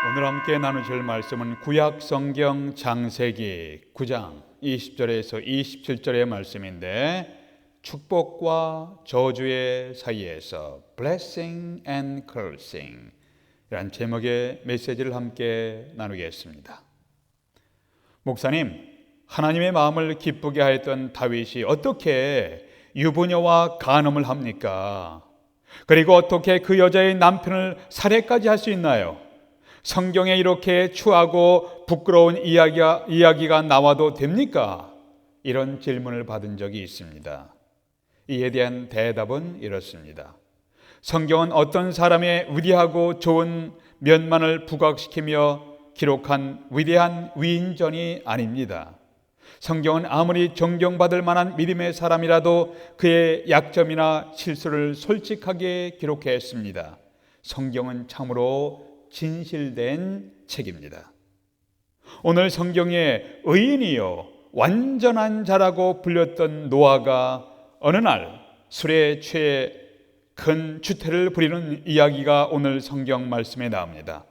오늘 함께 나누실 말씀은 구약 성경 창세기 9장 20절에서 27절의 말씀인데, 축복과 저주의 사이에서 blessing and cursing 이란 제목의 메시지를 함께 나누겠습니다. 목사님, 하나님의 마음을 기쁘게 하였던 다윗이 어떻게 유부녀와 간음을 합니까? 그리고 어떻게 그 여자의 남편을 살해까지 할 수 있나요? 성경에 이렇게 추하고 부끄러운 이야기가 나와도 됩니까? 이런 질문을 받은 적이 있습니다. 이에 대한 대답은 이렇습니다. 성경은 어떤 사람의 위대하고 좋은 면만을 부각시키며 기록한 위대한 위인전이 아닙니다. 성경은 아무리 존경받을 만한 믿음의 사람이라도 그의 약점이나 실수를 솔직하게 기록했습니다. 성경은 참으로 진실된 책입니다. 오늘 성경에 의인이요 완전한 자라고 불렸던 노아가 어느 날 술에 취해 큰 추태를 부리는 이야기가 오늘 성경 말씀에 나옵니다.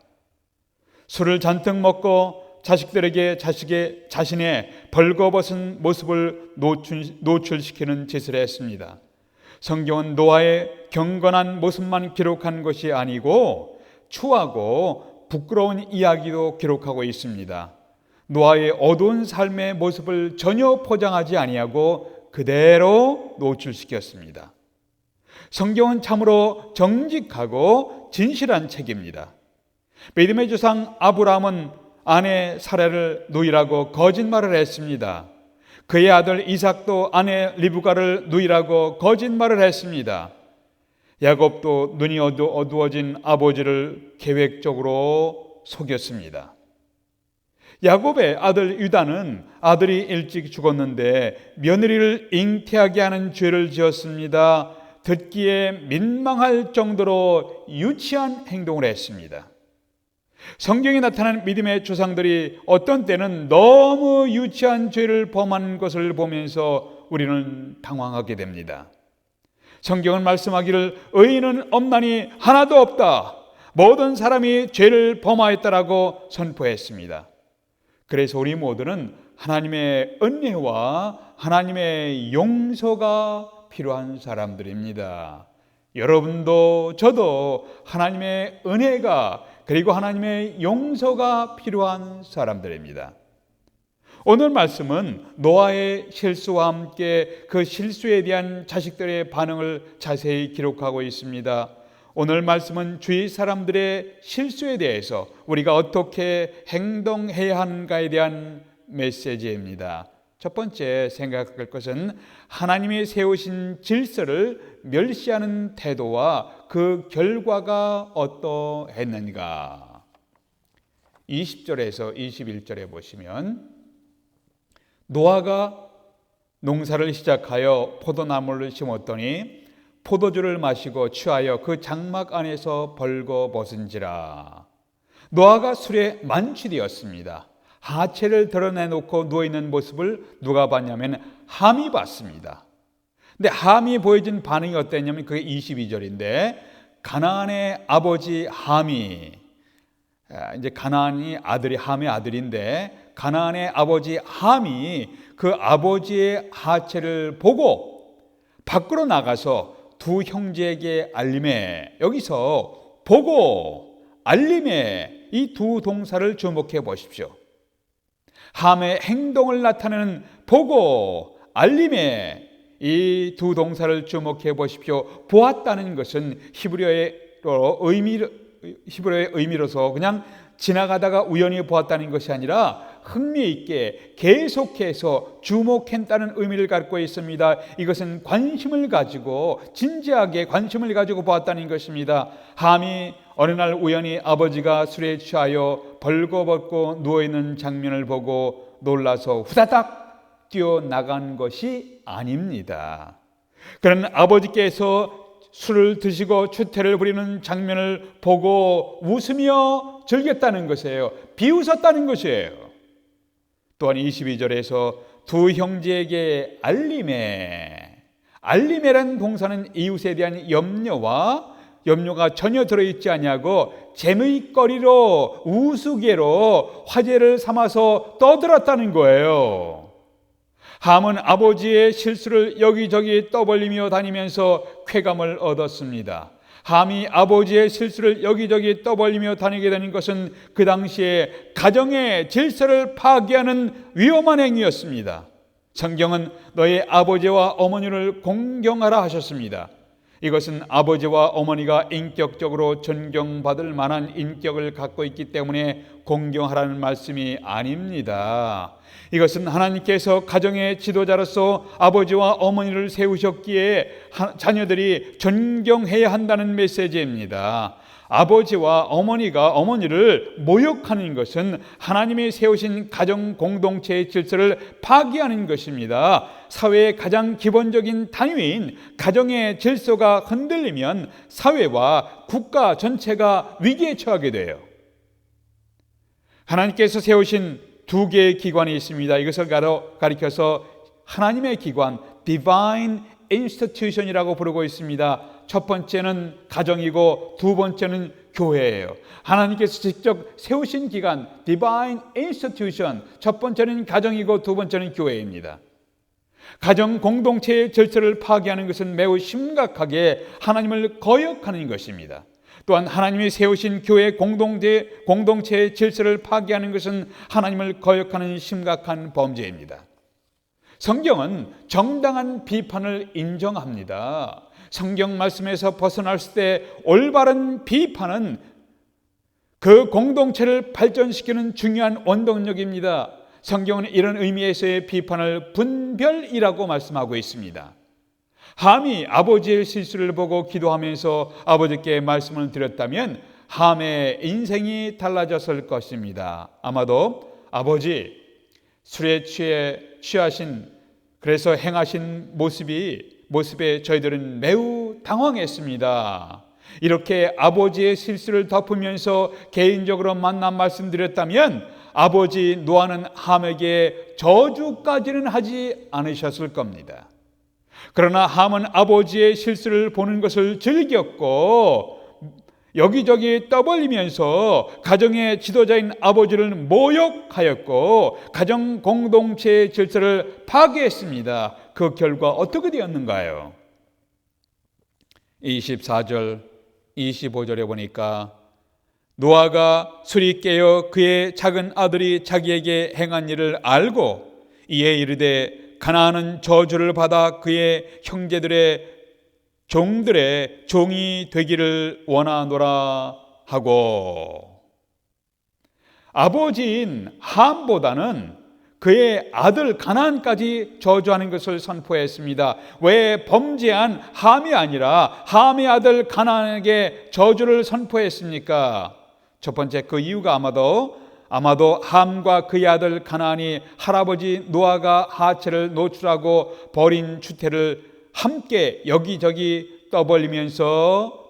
술을 잔뜩 먹고 자식들에게 자신의 벌거벗은 모습을 노출시키는 짓을 했습니다. 성경은 노아의 경건한 모습만 기록한 것이 아니고 추하고 부끄러운 이야기도 기록하고 있습니다. 노아의 어두운 삶의 모습을 전혀 포장하지 아니하고 그대로 노출시켰습니다. 성경은 참으로 정직하고 진실한 책입니다. 믿음의 조상 아브라함은 아내 사라를 누이라고 거짓말을 했습니다. 그의 아들 이삭도 아내 리브가를 누이라고 거짓말을 했습니다. 야곱도 눈이 어두워진 아버지를 계획적으로 속였습니다. 야곱의 아들 유다는 아들이 일찍 죽었는데 며느리를 잉태하게 하는 죄를 지었습니다. 듣기에 민망할 정도로 유치한 행동을 했습니다. 성경에 나타난 믿음의 조상들이 어떤 때는 너무 유치한 죄를 범한 것을 보면서 우리는 당황하게 됩니다. 성경은 말씀하기를 의인은 없나니 하나도 없다. 모든 사람이 죄를 범하였다라고 선포했습니다. 그래서 우리 모두는 하나님의 은혜와 하나님의 용서가 필요한 사람들입니다. 여러분도 저도 하나님의 은혜가 그리고 하나님의 용서가 필요한 사람들입니다. 오늘 말씀은 노아의 실수와 함께 그 실수에 대한 자식들의 반응을 자세히 기록하고 있습니다. 오늘 말씀은 주위 사람들의 실수에 대해서 우리가 어떻게 행동해야 하는가에 대한 메시지입니다. 첫 번째 생각할 것은 하나님이 세우신 질서를 멸시하는 태도와 그 결과가 어떠했는가. 20절에서 21절에 보시면 노아가 농사를 시작하여 포도나무를 심었더니 포도주를 마시고 취하여 그 장막 안에서 벌거벗은지라. 노아가 술에 만취되었습니다. 하체를 드러내놓고 누워있는 모습을 누가 봤냐면 함이 봤습니다. 근데 함이 보여준 반응이 어땠냐면 그게 22절인데, 가나안의 아버지 함이, 이제 가나안이 아들이 함의 아들인데, 가나안의 아버지 함이 그 아버지의 하체를 보고 밖으로 나가서 두 형제에게 알림해, 여기서 보고 알림해 이 두 동사를 주목해 보십시오. 함의 행동을 나타내는 보고 알림에 이 두 동사를 주목해 보십시오. 보았다는 것은 히브리어의 의미로서 그냥 지나가다가 우연히 보았다는 것이 아니라 흥미있게 계속해서 주목했다는 의미를 갖고 있습니다. 이것은 관심을 가지고, 진지하게 관심을 가지고 보았다는 것입니다. 함이 어느 날 우연히 아버지가 술에 취하여 벌거벗고 누워있는 장면을 보고 놀라서 후다닥 뛰어나간 것이 아닙니다. 그는 아버지께서 술을 드시고 추태를 부리는 장면을 보고 웃으며 즐겼다는 것이에요. 비웃었다는 것이에요. 또한 22절에서 두 형제에게 알림해라는 동사는 이웃에 대한 염려와 염려가 전혀 들어있지 아니하고 재미거리로 우스개로 화제를 삼아서 떠들었다는 거예요. 함은 아버지의 실수를 여기저기 떠벌리며 다니면서 쾌감을 얻었습니다. 함이 아버지의 실수를 여기저기 떠벌리며 다니게 되는 것은 그 당시에 가정의 질서를 파괴하는 위험한 행위였습니다. 성경은 너의 아버지와 어머니를 공경하라 하셨습니다. 이것은 아버지와 어머니가 인격적으로 존경받을 만한 인격을 갖고 있기 때문에 공경하라는 말씀이 아닙니다. 이것은 하나님께서 가정의 지도자로서 아버지와 어머니를 세우셨기에 자녀들이 존경해야 한다는 메시지입니다. 아버지와 어머니가 어머니를 모욕하는 것은 하나님이 세우신 가정 공동체의 질서를 파괴하는 것입니다. 사회의 가장 기본적인 단위인 가정의 질서가 흔들리면 사회와 국가 전체가 위기에 처하게 돼요. 하나님께서 세우신 두 개의 기관이 있습니다. 이것을 가리켜서 하나님의 기관, Divine Institution이라고 부르고 있습니다. 첫 번째는 가정이고 두 번째는 교회예요. 하나님께서 직접 세우신 기관, Divine Institution, 첫 번째는 가정이고 두 번째는 교회입니다. 가정 공동체의 질서를 파괴하는 것은 매우 심각하게 하나님을 거역하는 것입니다. 또한 하나님이 세우신 교회 공동체의 질서를 파괴하는 것은 하나님을 거역하는 심각한 범죄입니다. 성경은 정당한 비판을 인정합니다. 성경 말씀에서 벗어났을 때 올바른 비판은 그 공동체를 발전시키는 중요한 원동력입니다. 성경은 이런 의미에서의 비판을 분별이라고 말씀하고 있습니다. 함이 아버지의 실수를 보고 기도하면서 아버지께 말씀을 드렸다면 함의 인생이 달라졌을 것입니다. 아마도 아버지 술에 취하신 그래서 행하신 모습에 저희들은 매우 당황했습니다. 이렇게 아버지의 실수를 덮으면서 개인적으로 만나 말씀드렸다면 아버지 노아는 함에게 저주까지는 하지 않으셨을 겁니다. 그러나 함은 아버지의 실수를 보는 것을 즐겼고 여기저기 떠벌리면서 가정의 지도자인 아버지를 모욕하였고 가정 공동체의 질서를 파괴했습니다. 그 결과 어떻게 되었는가요? 24절, 25절에 보니까 노아가 술이 깨어 그의 작은 아들이 자기에게 행한 일을 알고 이에 이르되 가나안은 저주를 받아 그의 형제들의 종들의 종이 되기를 원하노라 하고, 아버지인 함보다는 그의 아들 가나안까지 저주하는 것을 선포했습니다. 왜 범죄한 함이 아니라 함의 아들 가나안에게 저주를 선포했습니까? 첫 번째, 그 이유가 아마도 함과 그의 아들 가나안이 할아버지 노아가 하체를 노출하고 버린 주태를 함께 여기저기 떠벌리면서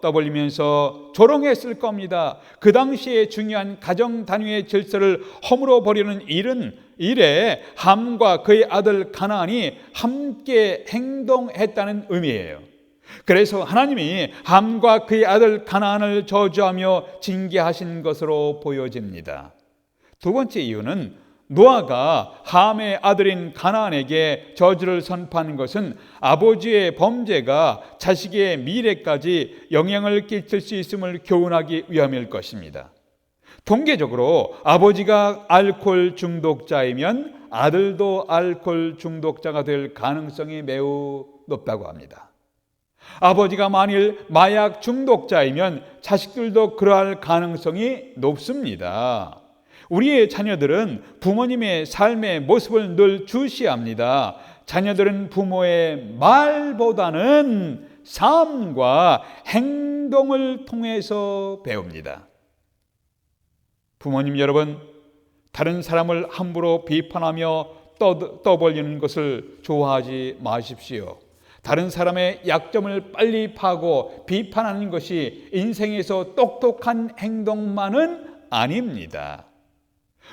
조롱했을 겁니다. 그 당시에 중요한 가정 단위의 질서를 허물어 버리는 일에 함과 그의 아들 가나안이 함께 행동했다는 의미예요. 그래서 하나님이 함과 그의 아들 가나안을 저주하며 징계하신 것으로 보여집니다. 두 번째 이유는 노아가 함의 아들인 가나안에게 저주를 선포하는 것은 아버지의 범죄가 자식의 미래까지 영향을 끼칠 수 있음을 교훈하기 위함일 것입니다. 통계적으로 아버지가 알코올 중독자이면 아들도 알코올 중독자가 될 가능성이 매우 높다고 합니다. 아버지가 만일 마약 중독자이면 자식들도 그러할 가능성이 높습니다. 우리의 자녀들은 부모님의 삶의 모습을 늘 주시합니다. 자녀들은 부모의 말보다는 삶과 행동을 통해서 배웁니다. 부모님 여러분, 다른 사람을 함부로 비판하며 떠벌리는 것을 좋아하지 마십시오. 다른 사람의 약점을 빨리 파고 비판하는 것이 인생에서 똑똑한 행동만은 아닙니다.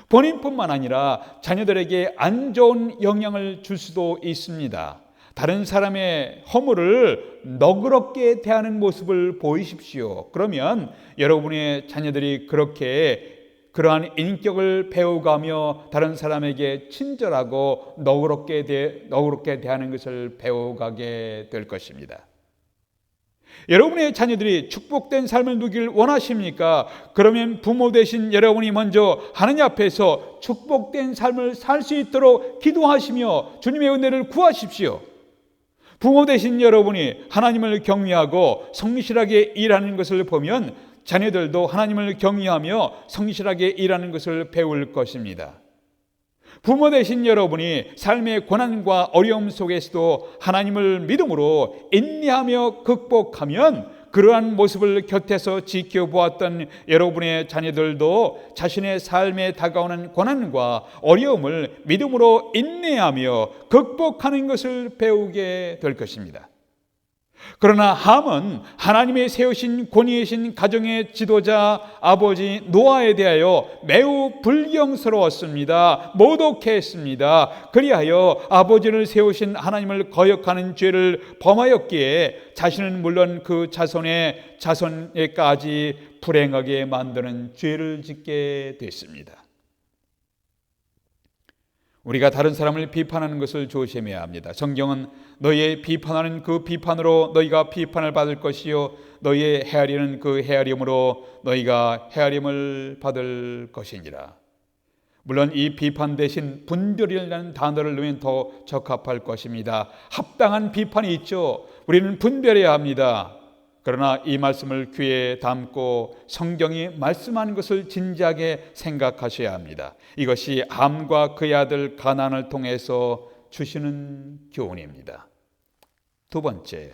본인뿐만 아니라 자녀들에게 안 좋은 영향을 줄 수도 있습니다. 다른 사람의 허물을 너그럽게 대하는 모습을 보이십시오. 그러면 여러분의 자녀들이 그러한 인격을 배워가며 다른 사람에게 친절하고 너그럽게 대하는 것을 배워가게 될 것입니다. 여러분의 자녀들이 축복된 삶을 누리길 원하십니까? 그러면 부모 되신 여러분이 먼저 하나님 앞에서 축복된 삶을 살 수 있도록 기도하시며 주님의 은혜를 구하십시오. 부모 되신 여러분이 하나님을 경외하고 성실하게 일하는 것을 보면 자녀들도 하나님을 경외하며 성실하게 일하는 것을 배울 것입니다. 부모 되신 여러분이 삶의 고난과 어려움 속에서도 하나님을 믿음으로 인내하며 극복하면 그러한 모습을 곁에서 지켜보았던 여러분의 자녀들도 자신의 삶에 다가오는 고난과 어려움을 믿음으로 인내하며 극복하는 것을 배우게 될 것입니다. 그러나 함은 하나님의 세우신 권위이신 가정의 지도자 아버지 노아에 대하여 매우 불경스러웠습니다. 모독했습니다. 그리하여 아버지를 세우신 하나님을 거역하는 죄를 범하였기에 자신은 물론 그 자손에까지 불행하게 만드는 죄를 짓게 됐습니다. 우리가 다른 사람을 비판하는 것을 조심해야 합니다. 성경은 너희의 비판하는 그 비판으로 너희가 비판을 받을 것이요 너희의 헤아리는 그 헤아림으로 너희가 헤아림을 받을 것이니라. 물론 이 비판 대신 분별이라는 단어를 넣으면 더 적합할 것입니다. 합당한 비판이 있죠. 우리는 분별해야 합니다. 그러나 이 말씀을 귀에 담고 성경이 말씀하는 것을 진지하게 생각하셔야 합니다. 이것이 함과 그의 아들 가나안을 통해서 주시는 교훈입니다. 두 번째,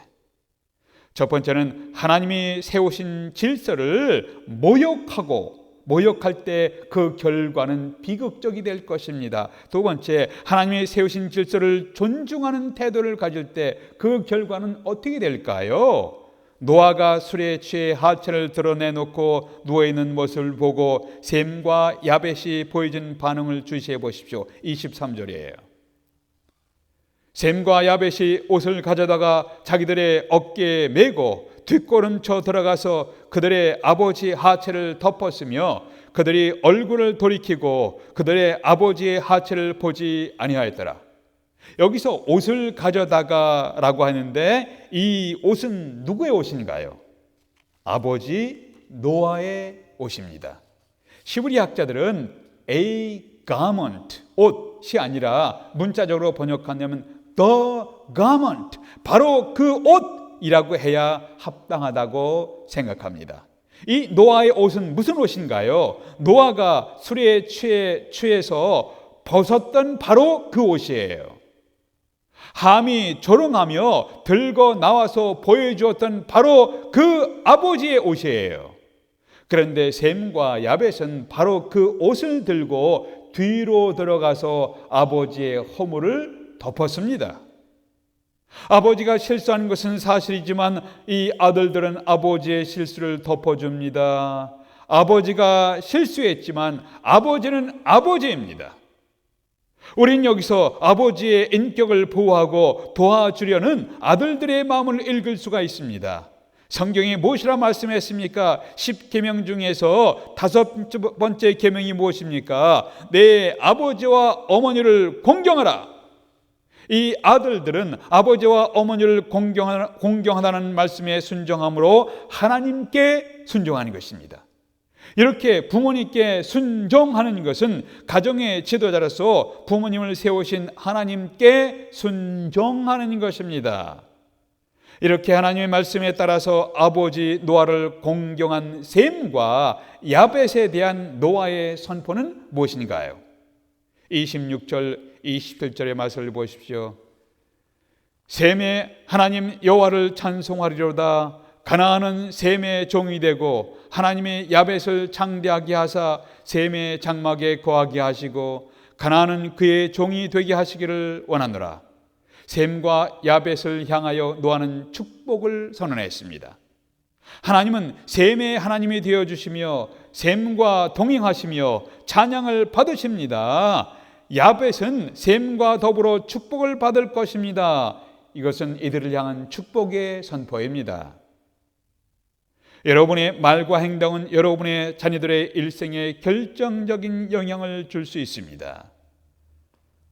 첫 번째는 하나님이 세우신 질서를 모욕할 때 그 결과는 비극적이 될 것입니다. 두 번째, 하나님이 세우신 질서를 존중하는 태도를 가질 때 그 결과는 어떻게 될까요? 노아가 술에 취해 하체를 드러내놓고 누워있는 모습을 보고 셈과 야벳이 보여준 반응을 주시해 보십시오. 23절이에요. 셈과 야벳이 옷을 가져다가 자기들의 어깨에 메고 뒷걸음쳐 들어가서 그들의 아버지 하체를 덮었으며 그들이 얼굴을 돌이키고 그들의 아버지의 하체를 보지 아니하였더라. 여기서 옷을 가져다가 라고 하는데 이 옷은 누구의 옷인가요? 아버지 노아의 옷입니다. 시브리 학자들은 a garment, 옷이 아니라 문자적으로 번역한다면 the garment, 바로 그 옷이라고 해야 합당하다고 생각합니다. 이 노아의 옷은 무슨 옷인가요? 노아가 술에 취해서 벗었던 바로 그 옷이에요. 함이 조롱하며 들고 나와서 보여주었던 바로 그 아버지의 옷이에요. 그런데 셈과 야벳은 바로 그 옷을 들고 뒤로 들어가서 아버지의 허물을 덮었습니다. 아버지가 실수한 것은 사실이지만 이 아들들은 아버지의 실수를 덮어줍니다. 아버지가 실수했지만 아버지는 아버지입니다. 우린 여기서 아버지의 인격을 보호하고 도와주려는 아들들의 마음을 읽을 수가 있습니다. 성경이 무엇이라 말씀했습니까? 10계명 중에서 5번째 계명이 무엇입니까? 내 아버지와 어머니를 공경하라. 이 아들들은 아버지와 어머니를 공경하다는 말씀에 순종함으로 하나님께 순종하는 것입니다. 이렇게 부모님께 순종하는 것은 가정의 지도자로서 부모님을 세우신 하나님께 순종하는 것입니다. 이렇게 하나님의 말씀에 따라서 아버지 노아를 공경한 셈과 야벳에 대한 노아의 선포는 무엇인가요? 26절, 27절의 말씀을 보십시오. 셈의 하나님 여호와를 찬송하리로다. 가나안은 셈의 종이 되고 하나님이 야벳을 창대하게 하사 셈의 장막에 거하게 하시고 가나안은 그의 종이 되게 하시기를 원하노라. 셈과 야벳을 향하여 노아는 축복을 선언했습니다. 하나님은 셈의 하나님이 되어주시며 셈과 동행하시며 찬양을 받으십니다. 야벳은 셈과 더불어 축복을 받을 것입니다. 이것은 이들을 향한 축복의 선포입니다. 여러분의 말과 행동은 여러분의 자녀들의 일생에 결정적인 영향을 줄 수 있습니다.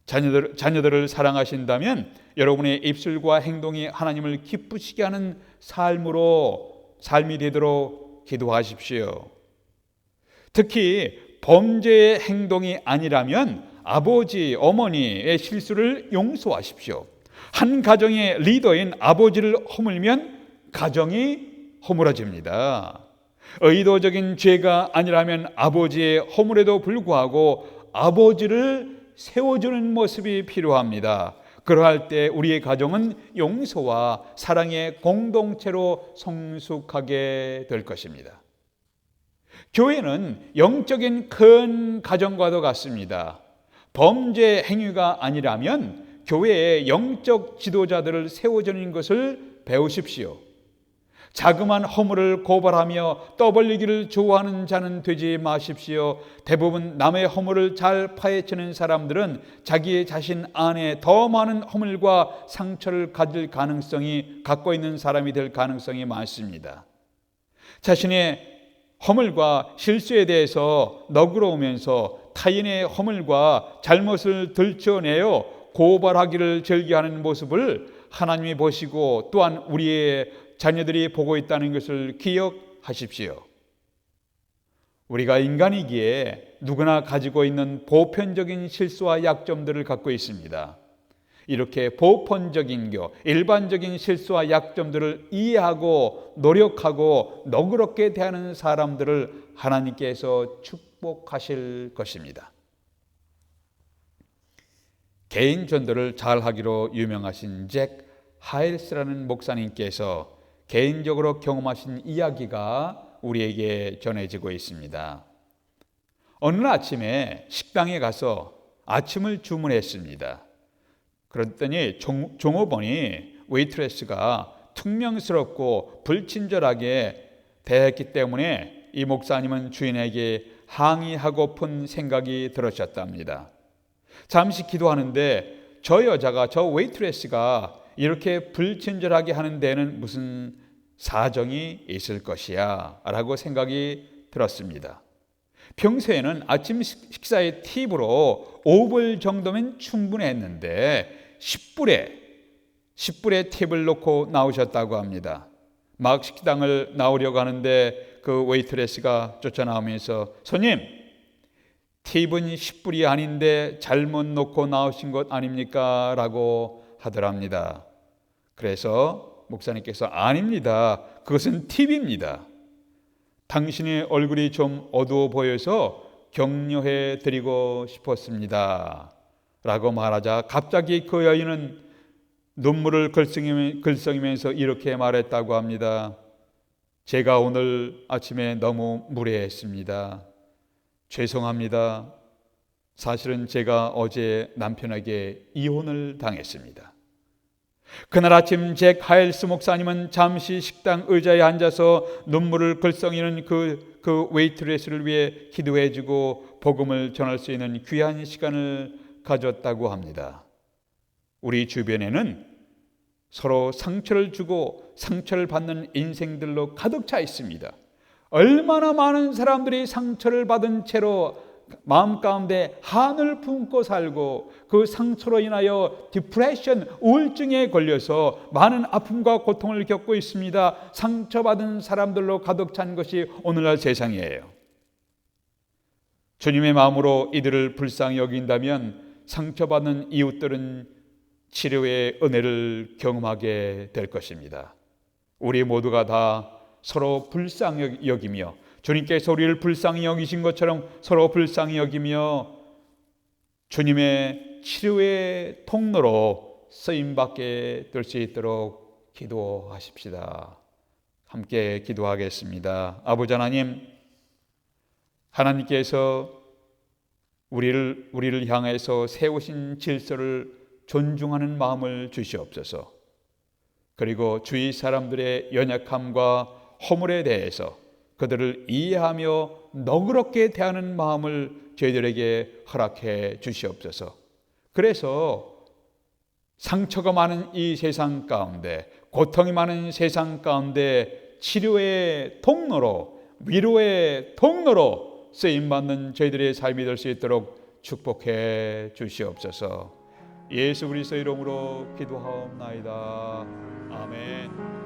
자녀들을 사랑하신다면 여러분의 입술과 행동이 하나님을 기쁘시게 하는 삶이 되도록 기도하십시오. 특히 범죄의 행동이 아니라면 아버지, 어머니의 실수를 용서하십시오. 한 가정의 리더인 아버지를 허물면 가정이 허물어집니다. 의도적인 죄가 아니라면 아버지의 허물에도 불구하고 아버지를 세워주는 모습이 필요합니다. 그러할 때 우리의 가정은 용서와 사랑의 공동체로 성숙하게 될 것입니다. 교회는 영적인 큰 가정과도 같습니다. 범죄 행위가 아니라면 교회의 영적 지도자들을 세워주는 것을 배우십시오. 자그만 허물을 고발하며 떠벌리기를 좋아하는 자는 되지 마십시오. 대부분 남의 허물을 잘 파헤치는 사람들은 자기 자신 안에 더 많은 허물과 상처를 갖고 있는 사람이 될 가능성이 많습니다. 자신의 허물과 실수에 대해서 너그러우면서 타인의 허물과 잘못을 들춰내어 고발하기를 즐겨하는 모습을 하나님이 보시고 또한 우리의 자녀들이 보고 있다는 것을 기억하십시오. 우리가 인간이기에 누구나 가지고 있는 보편적인 실수와 약점들을 갖고 있습니다. 이렇게 보편적인 일반적인 실수와 약점들을 이해하고 노력하고 너그럽게 대하는 사람들을 하나님께서 축복하실 것입니다. 개인 전도를 잘하기로 유명하신 잭 하일스라는 목사님께서 개인적으로 경험하신 이야기가 우리에게 전해지고 있습니다. 어느 날 아침에 식당에 가서 아침을 주문했습니다. 그랬더니 종업원이 웨이트레스가 퉁명스럽고 불친절하게 대했기 때문에 이 목사님은 주인에게 항의하고픈 생각이 들으셨답니다. 잠시 기도하는데 저 웨이트레스가 이렇게 불친절하게 하는 데는 무슨 사정이 있을 것이야 라고 생각이 들었습니다. 평소에는 아침 식사의 팁으로 5불 정도면 충분했는데 10불의 팁을 놓고 나오셨다고 합니다. 막 식당을 나오려고 하는데 그 웨이트레스가 쫓아나오면서 손님, 팁은 10불이 아닌데 잘못 놓고 나오신 것 아닙니까? 라고 하더랍니다. 그래서 목사님께서 아닙니다. 그것은 팁입니다. 당신의 얼굴이 좀 어두워 보여서 격려해 드리고 싶었습니다. 라고 말하자 갑자기 그 여인은 눈물을 글썽이면서 이렇게 말했다고 합니다. 제가 오늘 아침에 너무 무례했습니다. 죄송합니다. 사실은 제가 어제 남편에게 이혼을 당했습니다. 그날 아침 잭 하일스 목사님은 잠시 식당 의자에 앉아서 눈물을 글썽이는 그 웨이트레스를 위해 기도해주고 복음을 전할 수 있는 귀한 시간을 가졌다고 합니다. 우리 주변에는 서로 상처를 주고 상처를 받는 인생들로 가득 차 있습니다. 얼마나 많은 사람들이 상처를 받은 채로 마음 가운데 한을 품고 살고 그 상처로 인하여 디프레션, 우울증에 걸려서 많은 아픔과 고통을 겪고 있습니다. 상처받은 사람들로 가득 찬 것이 오늘날 세상이에요. 주님의 마음으로 이들을 불쌍히 여긴다면 상처받는 이웃들은 치료의 은혜를 경험하게 될 것입니다. 우리 모두가 다 서로 불쌍히 여기며 주님께서 우리를 불쌍히 여기신 것처럼 서로 불쌍히 여기며 주님의 치료의 통로로 쓰임받게 될 수 있도록 기도하십시다. 함께 기도하겠습니다. 아버지 하나님, 하나님께서 우리를 향해서 세우신 질서를 존중하는 마음을 주시옵소서. 그리고 주위 사람들의 연약함과 허물에 대해서 그들을 이해하며 너그럽게 대하는 마음을 저희들에게 허락해 주시옵소서. 그래서 상처가 많은 이 세상 가운데, 고통이 많은 세상 가운데 치료의 통로로, 위로의 통로로 쓰임받는 저희들의 삶이 될 수 있도록 축복해 주시옵소서. 예수 그리스도 이름으로 기도하옵나이다. 아멘.